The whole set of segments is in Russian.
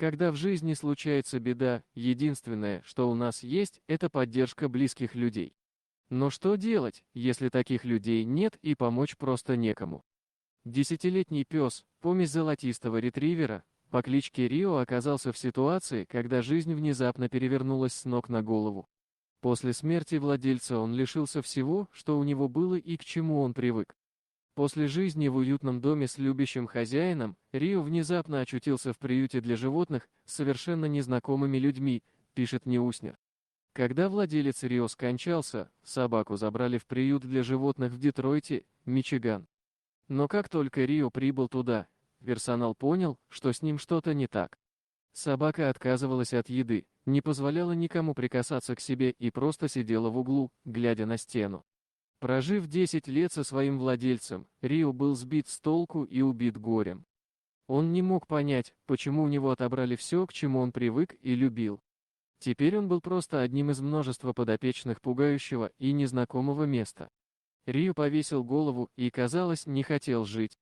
Когда в жизни случается беда, единственное, что у нас есть, это поддержка близких людей. Но что делать, если таких людей нет и помочь просто некому? Десятилетний пес, помесь золотистого ретривера, по кличке Рио оказался в ситуации, когда жизнь внезапно перевернулась с ног на голову. После смерти владельца он лишился всего, что у него было и к чему он привык. После жизни в уютном доме с любящим хозяином, Рио внезапно очутился в приюте для животных с совершенно незнакомыми людьми, пишет Неуснер. Когда владелец Рио скончался, собаку забрали в приют для животных в Детройте, Мичиган. Но как только Рио прибыл туда, персонал понял, что с ним что-то не так. Собака отказывалась от еды, не позволяла никому прикасаться к себе и просто сидела в углу, глядя на стену. Прожив 10 лет со своим владельцем, Рио был сбит с толку и убит горем. Он не мог понять, почему у него отобрали все, к чему он привык и любил. Теперь он был просто одним из множества подопечных пугающего и незнакомого места. Рио повесил голову и, казалось, не хотел жить.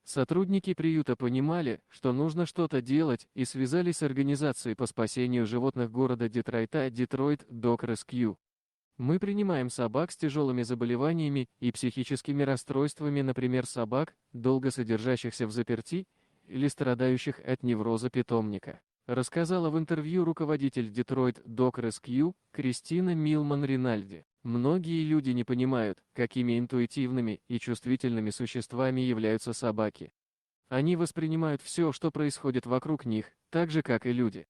Сотрудники приюта понимали, что нужно что-то делать, и связались с организацией по спасению животных города Детройта Detroit Dog Rescue. Мы принимаем собак с тяжелыми заболеваниями и психическими расстройствами, например, собак, долго содержащихся в заперти, или страдающих от невроза питомника, рассказала в интервью руководитель Detroit Dog Rescue Кристина Милман-Ринальди. Многие люди не понимают, какими интуитивными и чувствительными существами являются собаки. Они воспринимают все, что происходит вокруг них, так же, как и люди.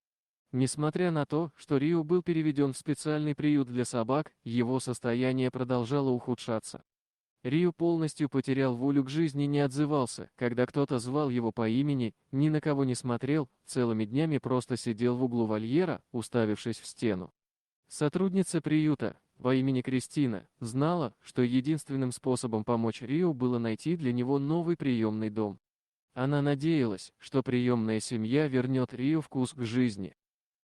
Несмотря на то, что Рио был переведен в специальный приют для собак, его состояние продолжало ухудшаться. Рио полностью потерял волю к жизни, не отзывался, когда кто-то звал его по имени, ни на кого не смотрел, целыми днями просто сидел в углу вольера, уставившись в стену. Сотрудница приюта, по имени Кристина, знала, что единственным способом помочь Рио было найти для него новый приемный дом. Она надеялась, что приемная семья вернет Рио вкус к жизни.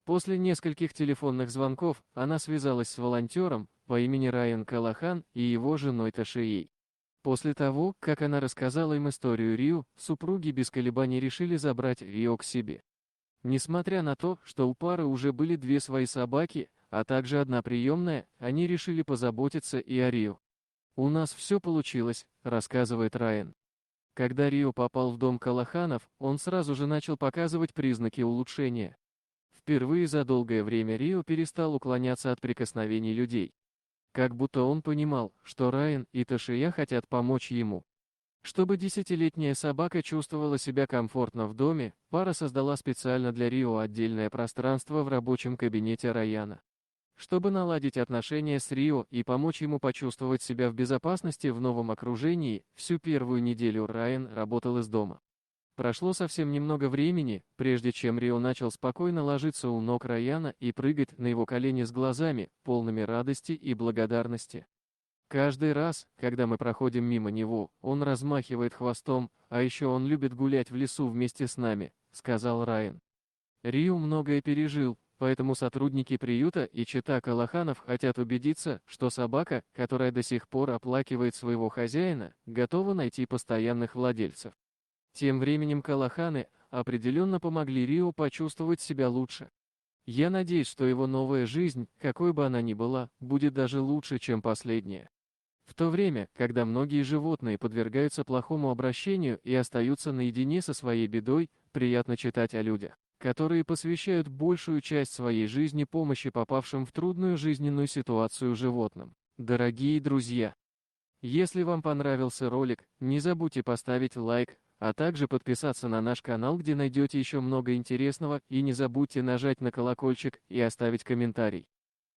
После нескольких телефонных звонков она связалась с волонтером по имени Райан Калахан и его женой Ташией. После того, как она рассказала им историю Рио, супруги без колебаний решили забрать Рио к себе. Несмотря на то, что у пары уже были две свои собаки, а также одна приемная, они решили позаботиться и о Рио. «У нас все получилось», — рассказывает Райан. Когда Рио попал в дом Калаханов, он сразу же начал показывать признаки улучшения. Впервые за долгое время Рио перестал уклоняться от прикосновений людей. Как будто он понимал, что Райан и Ташия хотят помочь ему. Чтобы десятилетняя собака чувствовала себя комфортно в доме, пара создала специально для Рио отдельное пространство в рабочем кабинете Райана. Чтобы наладить отношения с Рио и помочь ему почувствовать себя в безопасности в новом окружении, всю первую неделю Райан работал из дома. Прошло совсем немного времени, прежде чем Рио начал спокойно ложиться у ног Райана и прыгать на его колени с глазами, полными радости и благодарности. Каждый раз, когда мы проходим мимо него, он размахивает хвостом, а еще он любит гулять в лесу вместе с нами, сказал Райан. Рио многое пережил, поэтому сотрудники приюта и чета Калаханов хотят убедиться, что собака, которая до сих пор оплакивает своего хозяина, готова найти постоянных владельцев. Тем временем Калаханы определенно помогли Рио почувствовать себя лучше. Я надеюсь, что его новая жизнь, какой бы она ни была, будет даже лучше, чем последняя. В то время, когда многие животные подвергаются плохому обращению и остаются наедине со своей бедой, приятно читать о людях, которые посвящают большую часть своей жизни помощи попавшим в трудную жизненную ситуацию животным. Дорогие друзья, если вам понравился ролик, не забудьте поставить лайк, а также подписаться на наш канал, где найдете еще много интересного, и не забудьте нажать на колокольчик и оставить комментарий.